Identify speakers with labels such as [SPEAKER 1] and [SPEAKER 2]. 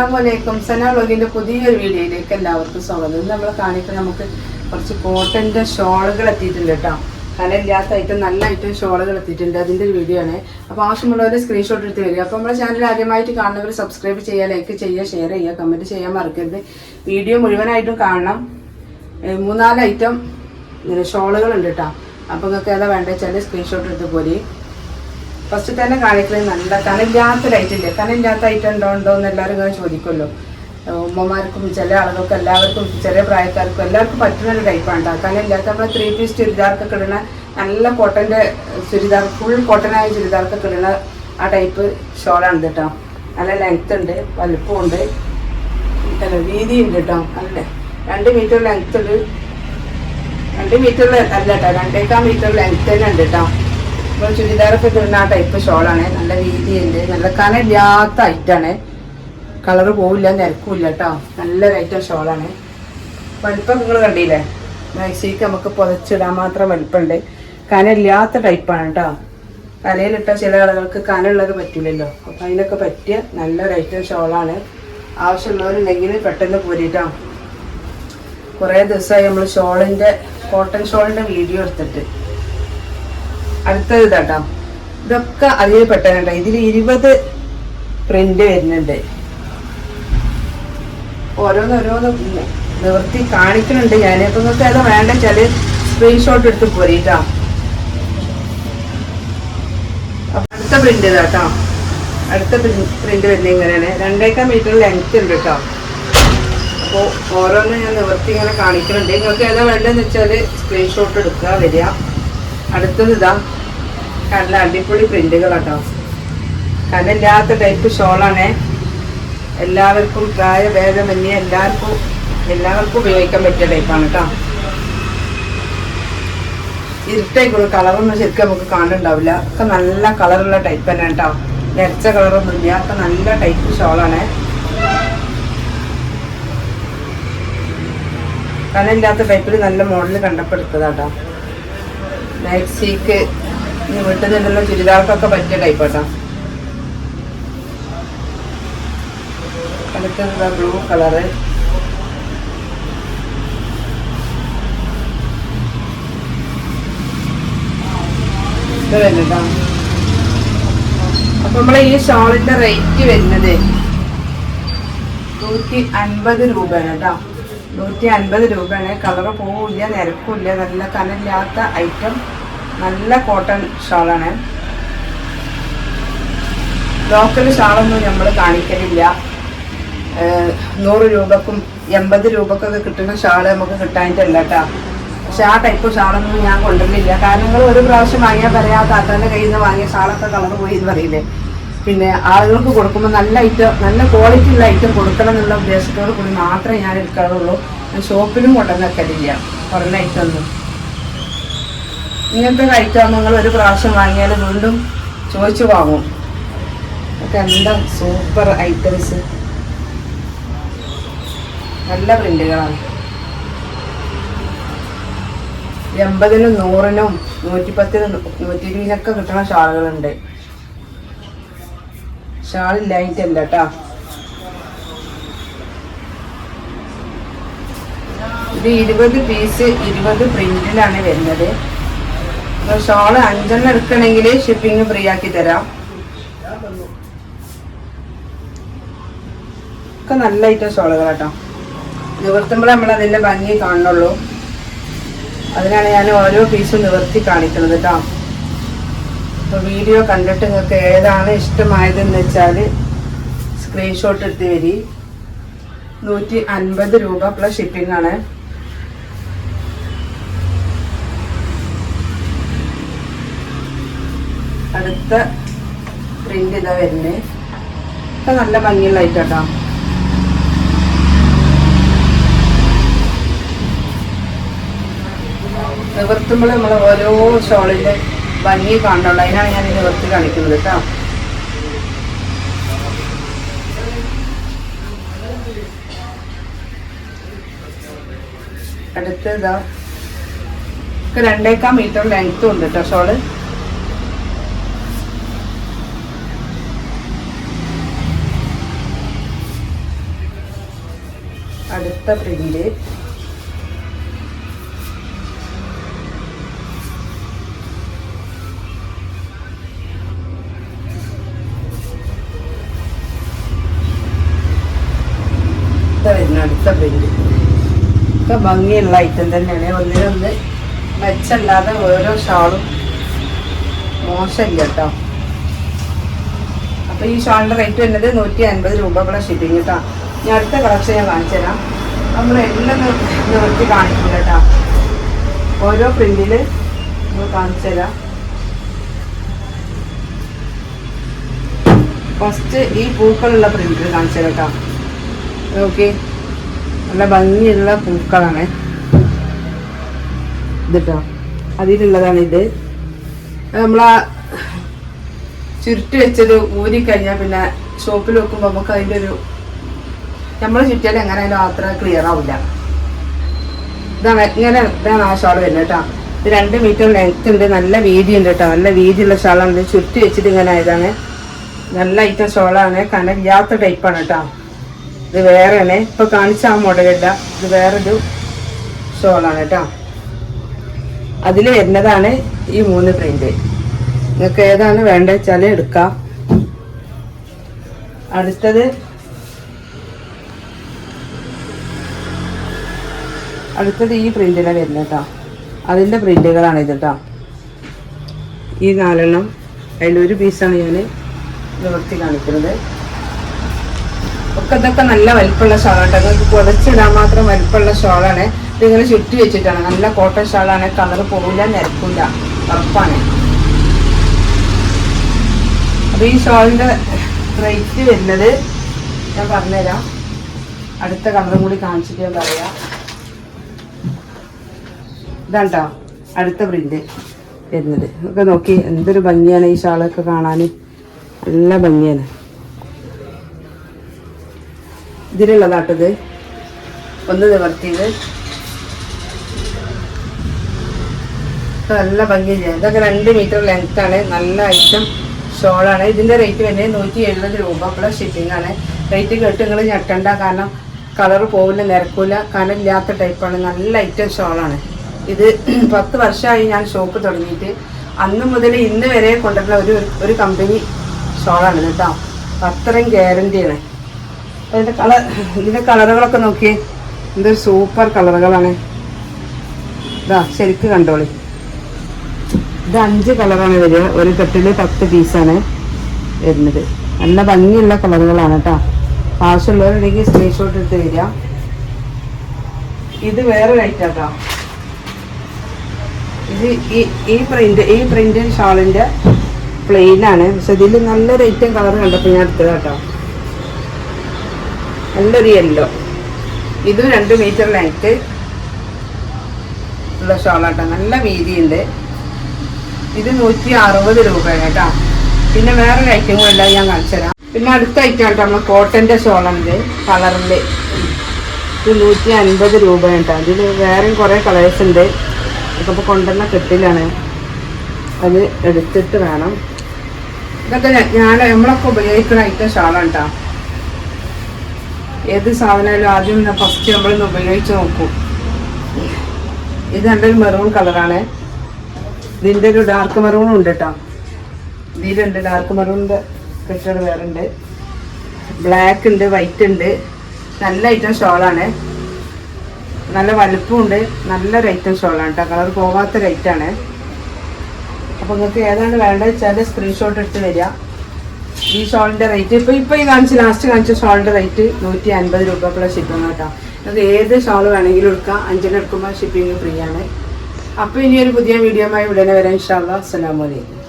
[SPEAKER 1] അസ്സലാമു സന വ്ലോഗിന്റെ പുതിയൊരു വീഡിയോയിലേക്ക് എല്ലാവർക്കും സ്വാഗതം. ഇന്ന് നമ്മൾ കാണിക്കാൻ നമുക്ക് കുറച്ച് കോട്ടന്റെ ഷോളുകൾ എത്തിയിട്ടുണ്ട് കേട്ടോ. കനയില്ലാത്ത ഐറ്റം നല്ല ഐറ്റം ഷോളുകൾ എത്തിയിട്ടുണ്ട്. അതിൻ്റെ ഒരു വീഡിയോ ആണ്. അപ്പോൾ ആവശ്യമുള്ളവർ സ്ക്രീൻഷോട്ട് എടുത്ത് വരിക. അപ്പോൾ നമ്മുടെ ചാനൽ ആദ്യമായിട്ട് കാണുന്നവർ സബ്സ്ക്രൈബ് ചെയ്യുക, ലൈക്ക് ചെയ്യുക, ഷെയർ ചെയ്യുക, കമൻറ്റ് ചെയ്യാൻ മറക്കരുത്. വീഡിയോ മുഴുവനായിട്ടും കാണണം. 3-4 ഐറ്റം ഷോളുകൾ ഉണ്ട് കേട്ടോ. അപ്പോൾ നിങ്ങൾക്ക് ഏതാ വേണ്ടത് വെച്ചാൽ സ്ക്രീൻഷോട്ട് എടുത്ത് പോരി. ഫസ്റ്റ് തന്നെ കാണിക്കുന്നത് നല്ല കനയില്ലാത്ത ലൈറ്റില്ലേ, കനയില്ലാത്ത ഐറ്റം ഉണ്ടോ എന്ന് എല്ലാവരും ഇങ്ങനെ ചോദിക്കുമല്ലോ. ഉമ്മമാർക്കും ചില ആളുകൾക്കും എല്ലാവർക്കും ചെറിയ പ്രായക്കാർക്കും എല്ലാവർക്കും പറ്റുന്നൊരു ടൈപ്പാണ് കേട്ടോ. കനയില്ലാത്ത നമ്മൾ 3 പീസ് ചുരിദാർക്കൊക്കെ ഇടുന്ന നല്ല കോട്ടൻ്റെ ചുരിദാർ, ഫുൾ കോട്ടനായ ചുരിദാർക്കൊക്കെ ഇടുന്ന ആ ടൈപ്പ് ഷോളാണ് കേട്ടോ. നല്ല ലെങ്ത് ഉണ്ട്, വലുപ്പമുണ്ട്, വീതി ഉണ്ട് കേട്ടോ. നല്ല 2 മീറ്റർ ലെങ്ത് ഉണ്ട്. 2 മീറ്റർ അല്ല കേട്ടോ, 2.25 മീറ്റർ ലെങ്ത് തന്നെ ഉണ്ട് കേട്ടോ. ഇപ്പോൾ ചുരിദാറൊക്കെ ഇടുന്ന ആ ടൈപ്പ് ഷോളാണ്. നല്ല വീതിയുണ്ട്, നല്ല കനയില്ലാത്ത ഐറ്റാണ്. കളറ് പോവില്ല, നിരക്കില്ല കേട്ടോ. നല്ലൊരു ഐറ്റം ഷോളാണ്. വലിപ്പം നിങ്ങൾ കണ്ടില്ലേ, മാക്സിക്ക് നമുക്ക് പുതച്ചിടാൻ മാത്രം വലിപ്പമുണ്ട്. കനയില്ലാത്ത ടൈപ്പാണ് കേട്ടോ. തലയിലിട്ട ചില ആളുകൾക്ക് കനുള്ളത് പറ്റില്ലല്ലോ, അപ്പം അതിനൊക്കെ പറ്റിയ നല്ലൊരു ഐറ്റം ഷോളാണ്. ആവശ്യമുള്ളവരുണ്ടെങ്കിൽ പെട്ടെന്ന് പോരിട്ടോ. കുറേ ദിവസമായി നമ്മൾ കോട്ടൺ ഷോളിൻ്റെ വീഡിയോ എടുത്തിട്ട്. അടുത്തത് ഇതാട്ടോ, ഇതൊക്കെ അതിൽ പെട്ടതുണ്ടോ. ഇതിൽ 20 പ്രിന്റ് വരുന്നുണ്ട്. ഓരോന്ന് നിവർത്തി കാണിക്കുന്നുണ്ട് ഞാൻ. അപ്പം നിങ്ങൾക്ക് ഏതാ വേണ്ട വെച്ചാൽ സ്ക്രീൻഷോട്ട് എടുത്ത് പോരിട്ടോ. അടുത്ത പ്രിന്റ് ഇതാട്ടോ. അടുത്ത പ്രിന്റ് വരുന്നത് ഇങ്ങനെയാണ്. 2.25 മീറ്റർ ലെങ്ത് ഉണ്ട് കേട്ടോ. അപ്പോൾ ഓരോന്ന് ഞാൻ നിവർത്തി ഇങ്ങനെ കാണിക്കുന്നുണ്ട്. നിങ്ങൾക്ക് ഏതാ വേണ്ടതെന്ന് വെച്ചാൽ സ്ക്രീൻഷോട്ട് എടുക്കുക, വരിക. അടുത്തത് ഇതാ, നല്ല അടിപൊളി പ്രിന്റുകളാട്ടോ. കനയില്ലാത്ത ടൈപ്പ് ഷോളാണ്. എല്ലാവർക്കും പ്രായഭേദമന്യേ എല്ലാവർക്കും ഉപയോഗിക്കാൻ പറ്റിയ ടൈപ്പാണ് കേട്ടോ. ഇരുട്ടായിക്കോളൂ, കളറൊന്നും ശരിക്കും നമുക്ക് കാണുന്നുണ്ടാവില്ല. ഒക്കെ നല്ല കളറുള്ള ടൈപ്പ് തന്നെ കേട്ടോ. നിറച്ച കളറൊന്നും ഇല്ല. ഒക്കെ നല്ല ടൈപ്പ് ഷോളാണ്. കനയില്ലാത്ത ടൈപ്പിൽ നല്ല മോഡൽ കണ്ടപ്പെടുത്തതാട്ടോ. മാക്സിക്ക് വീട്ടിൽ നിന്നുള്ള ചുരിദാർക്കൊക്കെ പറ്റിയ ടൈപ്പ് കേട്ടോ. അടുത്തത് ബ്ലൂ കളറ്. ഇത് വരുന്നുണ്ടോ. അപ്പൊ നമ്മളെ ഈ ഷോളിന്റെ റേറ്റ് വരുന്നത് 150 രൂപയാണ് കേട്ടോ. 150 രൂപയാണ്. കളറ് പോവില്ല, നിരക്കില്ല. നല്ല കനയില്ലാത്ത ഐറ്റം, നല്ല കോട്ടൺ ഷാളാണ്. ലോക്കൽ ഷാളൊന്നും നമ്മൾ കാണിക്കലില്ല. 100 രൂപക്കും 80 രൂപക്കൊക്കെ കിട്ടുന്ന ഷാള് നമുക്ക് കിട്ടാനിട്ടല്ല കേട്ടോ. പക്ഷെ ആ ടൈപ്പ് ഷാളൊന്നും ഞാൻ കൊണ്ടുവരില്ല. കാരണം നിങ്ങൾ ഒരു പ്രാവശ്യം വാങ്ങിയാൽ പറയാം, താത്താൻ്റെ കയ്യിൽ നിന്ന് വാങ്ങിയ ഷാളൊക്കെ കളർ പോയി എന്ന് പറയില്ലേ. പിന്നെ ആളുകൾക്ക് കൊടുക്കുമ്പോൾ നല്ല ഐറ്റം, നല്ല ക്വാളിറ്റി ഉള്ള ഐറ്റം കൊടുക്കണം എന്നുള്ള ഉദ്ദേശത്തോട് കൂടി മാത്രമേ ഞാൻ എടുക്കാറുള്ളൂ. ഷോപ്പിലും കൊണ്ടുവന്ന് വെക്കലില്ല കുറഞ്ഞ ഐറ്റം ഒന്നും. ഇങ്ങനത്തെ ഐറ്റം നിങ്ങൾ ഒരു പ്രാവശ്യം വാങ്ങിയാൽ വീണ്ടും ചോദിച്ചു വാങ്ങും. ഒക്കെ എന്താ സൂപ്പർ ഐറ്റംസ്, നല്ല പ്രിന്റുകളാണ്. 80-നും 100-നും 110-നും 120-നൊക്കെ കിട്ടുന്ന ഷാളുകളുണ്ട്. ഷാളില്ലായിട്ടല്ല കേട്ടോ. ഇത് 20 പീസ് 20 പ്രിന്റിലാണ് വരുന്നത്. ഷോള് 5 എടുക്കണമെങ്കിൽ ഷിപ്പിംഗ് ഫ്രീ ആക്കി തരാം. ഒക്കെ നല്ല ഐറ്റം ഷോളുകൾ കേട്ടോ. നിവർത്തുമ്പോൾ നമ്മൾ അതിൻ്റെ ഭംഗി കാണുന്നുള്ളൂ. അതിനാണ് ഞാൻ ഓരോ പീസും നിവർത്തി കാണിക്കുന്നത് കേട്ടോ. അപ്പോൾ വീഡിയോ കണ്ടിട്ട് നിങ്ങൾക്ക് ഏതാണ് ഇഷ്ടമായതെന്ന് വെച്ചാൽ സ്ക്രീൻഷോട്ട് എടുത്ത് വരി. 150 രൂപ പ്ലസ് ഷിപ്പിംഗ് ആണ്. അടുത്ത പ്രിന്റ് ഇതാ വരുന്നത്. ഒക്കെ നല്ല ഭംഗിയുള്ള ഐറ്റം കേട്ടോ. നിവർത്തുമ്പോൾ നമ്മൾ ഓരോ ഷോളിൻ്റെ ഭംഗി കാണുന്നുള്ളൂ. അതിനാണ് ഞാൻ നിവർത്തി കാണിക്കുന്നത് കേട്ടോ. അടുത്തതാ, 2.25 മീറ്റർ ലെങ്ത്തും ഉണ്ട് കേട്ടോ ഷോള്. അടുത്ത പ്രിന്റ്. അടുത്ത പ്രിന്റ് ഒക്കെ ഭംഗിയുള്ള ഐറ്റം തന്നെയാണ്. ഒന്നിനൊന്ന് മെച്ചല്ലാതെ ഓരോ ഷാളും മോശമില്ല കേട്ടോ. അപ്പൊ ഈ ഷാളിന്റെ റേറ്റ് വരുന്നത് 150 രൂപ ഇവിടെ ഷിപ്പിംഗ് കേട്ടോ. ഇനി അടുത്ത കളക്ഷൻ ഞാൻ കാണിച്ചു തരാം. നമ്മൾ എല്ലാം നിർത്തി കാണിക്കില്ല കേട്ടോ. ഓരോ പ്രിന്റില് നമ്മൾ കാണിച്ചു തരാം. ഫസ്റ്റ് ഈ പൂക്കളുള്ള പ്രിന്റിൽ കാണിച്ചു തരാം കേട്ടോ. ഓക്കെ, നല്ല ഭംഗിയുള്ള പൂക്കളാണ് ഇത് കേട്ടോ. അതിലുള്ളതാണ് ഇത്. നമ്മളാ ചുരുട്ടി വെച്ചത് ഊരിക്കഴിഞ്ഞാൽ പിന്നെ ഷോപ്പിൽ വെക്കുമ്പോൾ നമുക്ക് അതിൻ്റെ ഒരു നമ്മൾ ചുറ്റിയാൽ എങ്ങനെയായാലും അത്ര ക്ലിയർ ആവില്ല. ഇതാണ് ആ ഷാൾ വരുന്നത് കേട്ടോ. ഇത് 2 മീറ്റർ ലെങ്ത് ഉണ്ട്, നല്ല വീതി ഉണ്ട് കേട്ടോ. നല്ല വീതിയുള്ള ഷാളാണ്. ചുരുട്ടി വെച്ചിട്ട് ഇങ്ങനെ ആയതാണ്. നല്ല ഐറ്റം ഷോളാണ്. കനലില്ലാത്ത ടൈപ്പാണ് കേട്ടോ. ഇത് വേറെയാണ്, ഇപ്പൊ കാണിച്ച ആ മോഡലല്ല, ഇത് വേറൊരു ഷോളാണ് കേട്ടോ. അതിൽ വരുന്നതാണ് ഈ 3 പ്രിന്റ്. നിങ്ങൾക്ക് ഏതാണ് വേണ്ട വെച്ചാൽ എടുക്കാം. അടുത്തത് ഈ പ്രിന്റിലാണ് വരുന്നത് കേട്ടോ. അതിൻ്റെ പ്രിന്റുകളാണ് ഇത് കേട്ടോ. ഈ 4 എണ്ണം അതിലൊരു പീസാണ് ഞാൻ നിവർത്തി കാണിക്കുന്നത്. ഒക്കെ ഇതൊക്കെ നല്ല വലിപ്പമുള്ള ഷാളാണ്. നിങ്ങൾക്ക് പുതച്ചിടാൻ മാത്രം വലിപ്പമുള്ള ഷാളാണ്. ഇതിങ്ങനെ ചുറ്റി വെച്ചിട്ടാണ്. നല്ല കോട്ടൺ ഷാളാണ്. കളർ പോകില്ല, നിരക്കില്ല, ഉറപ്പാണ്. അപ്പൊ ഈ ഷാളിന്റെ റേറ്റ് വരുന്നത് ഞാൻ പറഞ്ഞുതരാം. അടുത്ത കളറും കൂടി കാണിച്ചിട്ട് ഞാൻ പറയാം. ഇതാട്ടോ അടുത്ത പ്രിന്റ് വരുന്നത്. ഒക്കെ നോക്കി എന്തൊരു ഭംഗിയാണ് ഈ ഷാളൊക്കെ കാണാൻ. നല്ല ഭംഗിയാണ്. ഇതിലുള്ളതാട്ടത് ഒന്ന് നിവർത്തിയത് നല്ല ഭംഗിയില്ല. ഇതൊക്കെ 2 മീറ്റർ ലെങ്ത് ആണ്. നല്ല ഐറ്റം ഷോളാണ്. ഇതിന്റെ റേറ്റ് വരുന്നത് 170 രൂപ പ്ലസ് ഷിപ്പിംഗ് ആണ്. റേറ്റ് കേട്ട് നിങ്ങൾ ഞെട്ടണ്ട. കാരണം കളർ പോവില്ല, നിരക്കൂല, കനലില്ലാത്ത ടൈപ്പാണ്. നല്ല ഐറ്റം ഷോളാണ്. ഇത് 10 വർഷമായി ഞാൻ ഷോപ്പ് തുടങ്ങിയിട്ട്. അന്ന് മുതൽ ഇന്ന് വരെ കൊണ്ടുവരുന്ന ഒരു കമ്പനി ഷോളാണ് കേട്ടോ. അത്രയും ഗ്യാരണ്ടിയാണ്. ഇതിന്റെ കളറുകളൊക്കെ നോക്കി എന്തൊരു സൂപ്പർ കളറുകളാണ്. ഇതാ ശരിക്ക് കണ്ടോളി. ഇത് 5 കളറാണ് വരിക. ഒരു കെട്ടില് 10 പീസാണ് വരുന്നത്. നല്ല ഭംഗിയുള്ള കളറുകളാണ് കേട്ടോ. ആവശ്യമുള്ളവരുണ്ടെങ്കിൽ സ്ക്രീൻഷോട്ട് എടുത്ത് വരിക. ഇത് വേറെ ഐറ്റം കേട്ടോ. ഇത് ഈ പ്രിന്റ് ഷാളിന്റെ പ്ലെയിൻ ആണ്. പക്ഷെ ഇതിൽ നല്ലൊരു ഐറ്റം കളർ കണ്ടപ്പോൾ ഞാൻ എടുത്തത് കേട്ടോ. നല്ലൊരു യെല്ലോ. ഇതും 2 മീറ്റർ ലെങ്ത് ഉള്ള ഷോളാട്ടോ. നല്ല വീതിയുണ്ട്. ഇത് 160 രൂപയാണ് കേട്ടോ. പിന്നെ വേറൊരു ഐറ്റം കൂടെ ഞാൻ കാണിച്ചു തരാം. പിന്നെ അടുത്ത ഐറ്റം കേട്ടോ നമ്മൾ കോട്ടന്റെ ഷോളുണ്ട് കളറിൽ. ഇത് 150 രൂപയാണ് കേട്ടോ. അതിൽ വേറെയും കുറേ കളേഴ്സ് ഉണ്ട്. ഇതൊക്കെ ഇപ്പോൾ കൊണ്ടുവന്ന കെട്ടിലാണ്. അത് എടുത്തിട്ട് വേണം. ഇതൊക്കെ നമ്മളൊക്കെ ഉപയോഗിക്കുന്ന ഐറ്റം ഷാളാണ് കേട്ടോ. ഏത് സാധനമായാലും ആദ്യം ഫസ്റ്റ് നമ്മളൊന്ന് ഉപയോഗിച്ച് നോക്കും. ഇത് നല്ലൊരു മെറൂൺ കളറാണ്. ഇതിൻ്റെ ഒരു ഡാർക്ക് മെറൂണും ഉണ്ട് കേട്ടോ. ഇതിലുണ്ട് ഡാർക്ക് മെറൂണിൻ്റെ കെട്ടുകൾ വേറെ ഉണ്ട്. ബ്ലാക്ക് ഉണ്ട്, വൈറ്റ് ഉണ്ട്. നല്ല ഐറ്റം ഷോളാണ്. നല്ല വലുപ്പമുണ്ട്. നല്ലൊരു ഐറ്റം ഷോളാണ് കേട്ടോ. കളർ പോകാത്ത റേറ്റാണ്. അപ്പോൾ നിങ്ങൾക്ക് ഏതാണ് വേണ്ടത് വെച്ചാൽ സ്ക്രീൻഷോട്ട് എടുത്ത് വരിക. ഈ ഷോളിൻ്റെ റേറ്റ് ഇപ്പോൾ ഈ ലാസ്റ്റ് കാണിച്ച ഷോളിൻ്റെ റേറ്റ് 150 രൂപ പ്ലസ് ഷിപ്പിംഗ് കേട്ടോ. നിങ്ങൾക്ക് ഏത് ഷോൾ വേണമെങ്കിലും എടുക്കാം. 5 എടുക്കുമ്പോൾ ഷിപ്പിംഗ് ഫ്രീ ആണ്. അപ്പോൾ ഇനി ഒരു പുതിയ വീഡിയോയുമായി ഉടനെ വരാം. ഇൻഷാ അല്ലാഹ്. അസ്സലാമു അലൈക്കും.